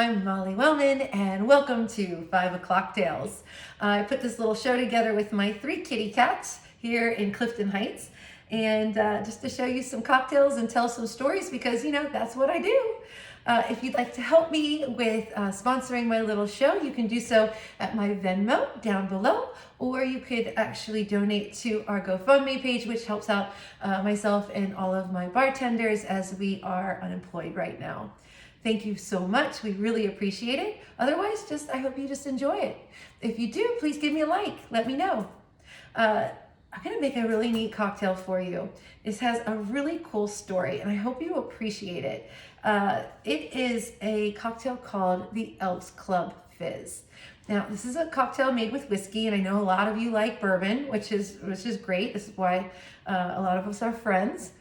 I'm Molly Wellmann, and welcome to 5 O'Clock Tales. I put this little show together with my 3 kitty cats here in Clifton Heights, and just to show you some cocktails and tell some stories because, that's what I do. If you'd like to help me with sponsoring my little show, you can do so at my Venmo down below, or you could actually donate to our GoFundMe page, which helps out myself and all of my bartenders as we are unemployed right now. Thank you so much. We really appreciate it. Otherwise, I hope you just enjoy it. If you do, please give me a like. Let me know. I'm gonna make a really neat cocktail for you. This has a really cool story, and I hope you appreciate it. It is a cocktail called the Elks Club Fizz. Now, this is a cocktail made with whiskey, and I know a lot of you like bourbon, which is great. This is why a lot of us are friends.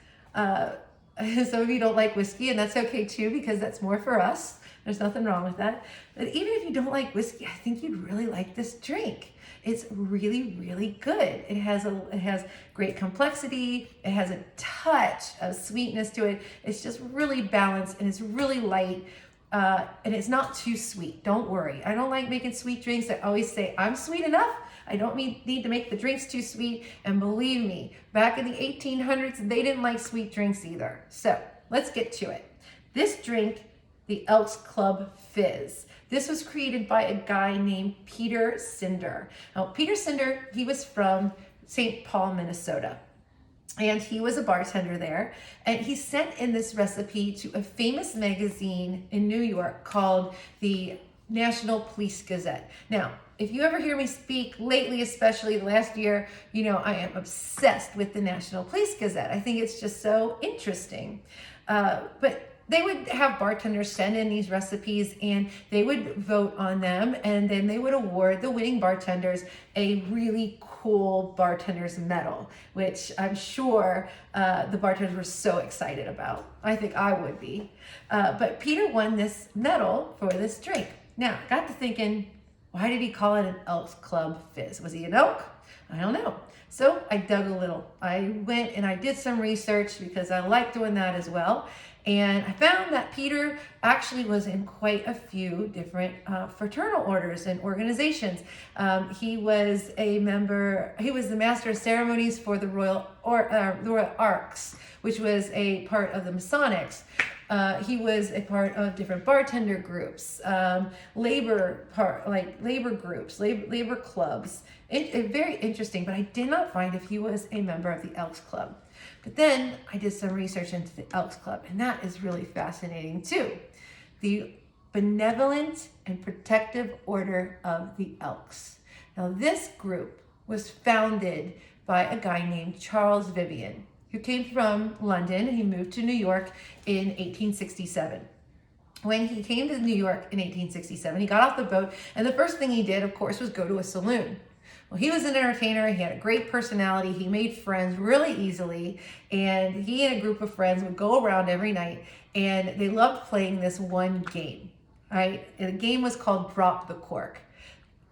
Some of you don't like whiskey, and that's okay too, because that's more for us. There's nothing wrong with that. But even if you don't like whiskey, I think you'd really like this drink. It's really, really good. It has great complexity. It has a touch of sweetness to it. It's just really balanced, and it's really light. And it's not too sweet. Don't worry. I don't like making sweet drinks. I always say I'm sweet enough. I don't need to make the drinks too sweet. And believe me, back in the 1800s, they didn't like sweet drinks either. So let's get to it. This drink, the Elks Club Fizz. This was created by a guy named Peter Cinder. Now, Peter Cinder, he was from St. Paul, Minnesota. And he was a bartender there. And he sent in this recipe to a famous magazine in New York called the National Police Gazette. Now, if you ever hear me speak lately, especially last year, I am obsessed with the National Police Gazette. I think it's just so interesting. But they would have bartenders send in these recipes, and they would vote on them, and then they would award the winning bartenders a really cool bartender's medal, which I'm sure the bartenders were so excited about. I think I would be. But Peter won this medal for this drink. Now, I got to thinking, why did he call it an Elks Club Fizz? Was he an elk? I don't know. So I dug a little. I went and I did some research because I like doing that as well. And I found that Peter actually was in quite a few different fraternal orders and organizations. He was the master of ceremonies for the Royal Arks, which was a part of the Masonics. He was a part of different bartender groups, labor groups, labor clubs. Very interesting, but I did not find if he was a member of the Elks Club. But then I did some research into the Elks Club, and that is really fascinating too. The Benevolent and Protective Order of the Elks. Now, this group was founded by a guy named Charles Vivian, who came from London, and he moved to New York in 1867. When he came to New York in 1867, he got off the boat, and the first thing he did, of course, was go to a saloon. Well, he was an entertainer. He had a great personality. He made friends really easily, and he and a group of friends would go around every night, and they loved playing this one game, right? And the game was called Drop the Cork.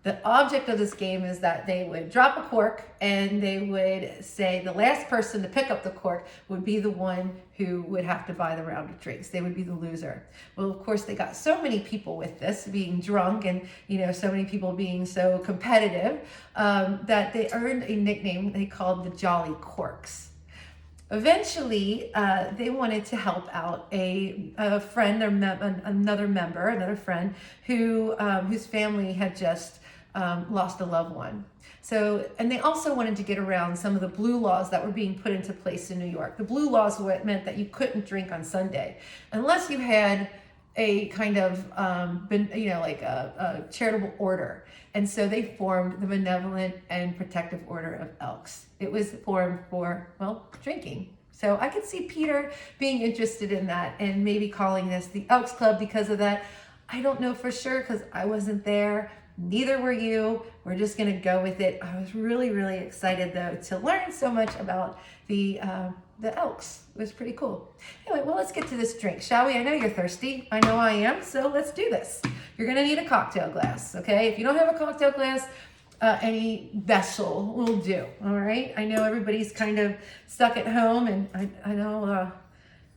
The object of this game is that they would drop a cork, and they would say the last person to pick up the cork would be the one who would have to buy the round of drinks. They would be the loser. Well, of course, they got so many people with this being drunk, and so many people being so competitive that they earned a nickname they called the Jolly Corks. Eventually, they wanted to help out a friend, another friend whose family had just lost a loved one. So, and they also wanted to get around some of the blue laws that were being put into place in New York. The blue laws meant that you couldn't drink on Sunday unless you had a kind of, a charitable order. And so they formed the Benevolent and Protective Order of Elks. It was formed for, drinking. So I could see Peter being interested in that and maybe calling this the Elks Club because of that. I don't know for sure because I wasn't there. Neither were you. We're just going to go with it. I was really, really excited, though, to learn so much about the Elks. It was pretty cool. Anyway, well, let's get to this drink, shall we? I know you're thirsty. I know I am, so let's do this. You're going to need a cocktail glass, okay? If you don't have a cocktail glass, any vessel will do, all right? I know everybody's kind of stuck at home, and I know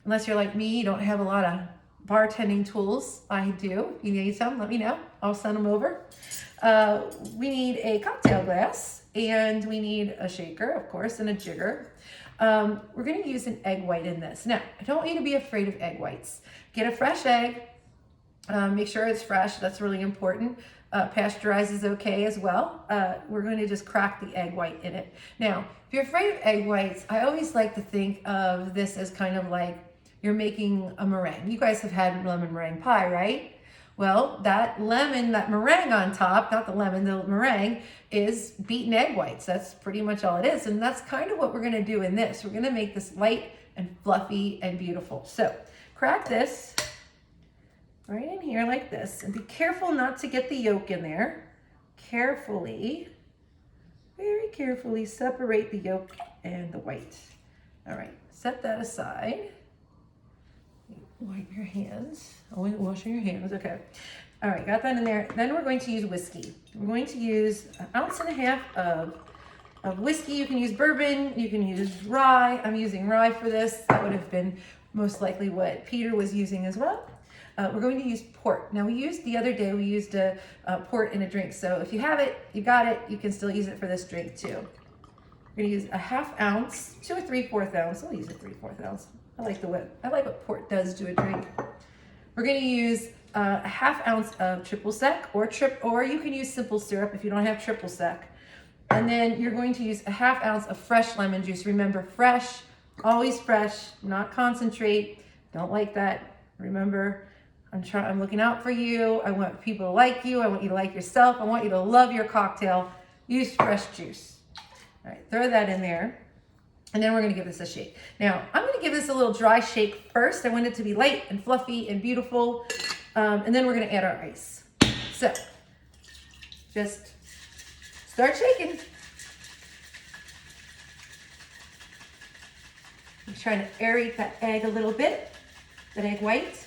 unless you're like me, you don't have a lot of bartending tools. I do. If you need some, let me know. I'll send them over. We need a cocktail glass, and we need a shaker, of course, and a jigger. We're going to use an egg white in this. Now, I don't want you to be afraid of egg whites. Get a fresh egg. Make sure it's fresh. That's really important. Pasteurized is okay as well. We're going to just crack the egg white in it. Now, if you're afraid of egg whites, I always like to think of this as kind of like you're making a meringue. You guys have had lemon meringue pie, right? Well, that lemon, that meringue on top, not the lemon, the meringue, is beaten egg whites. That's pretty much all it is. And that's kind of what we're going to do in this. We're going to make this light and fluffy and beautiful. So crack this right in here like this. And be careful not to get the yolk in there. Carefully, very carefully separate the yolk and the white. All right, set that aside. Wipe your hands. Oh, washing your hands, okay. All right, got that in there. Then we're going to use whiskey. We're going to use 1.5 ounces of whiskey. You can use bourbon, you can use rye. I'm using rye for this. That would have been most likely what Peter was using as well. We're going to use port. Now the other day we used a port in a drink. So if you have it, you got it, you can still use it for this drink too. We're gonna use 1/2 ounce to a 3/4 ounce. I'll use a 3/4 ounce. I like what port does to a drink. We're going to use 1/2 ounce of triple sec or you can use simple syrup if you don't have triple sec. And then you're going to use 1/2 ounce of fresh lemon juice. Remember, fresh, always fresh, not concentrate. Don't like that. Remember, I'm looking out for you. I want people to like you. I want you to like yourself. I want you to love your cocktail. Use fresh juice. All right, throw that in there. And then we're going to give this a shake. Now, I'm going to give this a little dry shake first. I want it to be light and fluffy and beautiful. And then we're going to add our ice. So, just start shaking. I'm trying to aerate that egg a little bit, that egg white.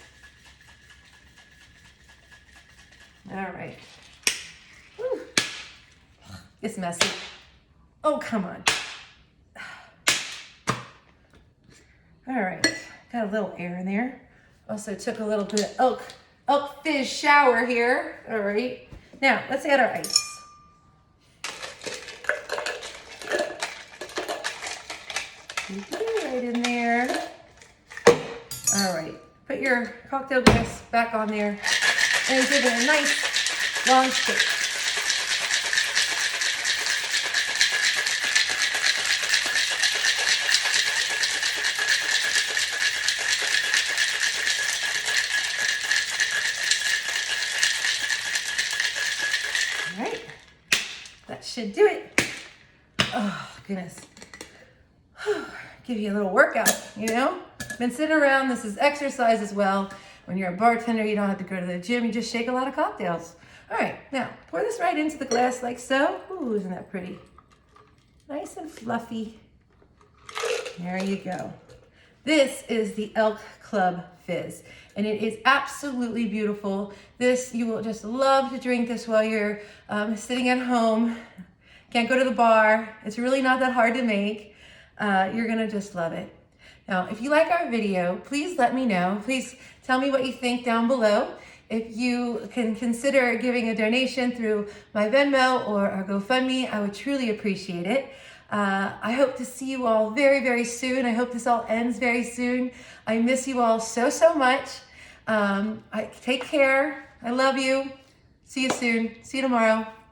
All right. Whew. It's messy. Oh, come on. All right, got a little air in there. Also took a little bit of Elk Fizz shower here. All right, now let's add our ice. Right in there. All right, put your cocktail glass back on there and give it a nice long shake. All right, that should do it. Oh, goodness. Give you a little workout, you know? Been sitting around, this is exercise as well. When you're a bartender, you don't have to go to the gym, you just shake a lot of cocktails. All right, now pour this right into the glass like so. Ooh, isn't that pretty? Nice and fluffy. There you go. This is the Elk Club Fizz, and it is absolutely beautiful. This, you will just love to drink this while you're sitting at home. Can't go to the bar. It's really not that hard to make. You're gonna just love it. Now, if you like our video, please let me know. Please tell me what you think down below. If you can consider giving a donation through my Venmo or our GoFundMe, I would truly appreciate it. I hope to see you all very, very soon. I hope this all ends very soon. I miss you all so, so much. Take care. I love you. See you soon. See you tomorrow.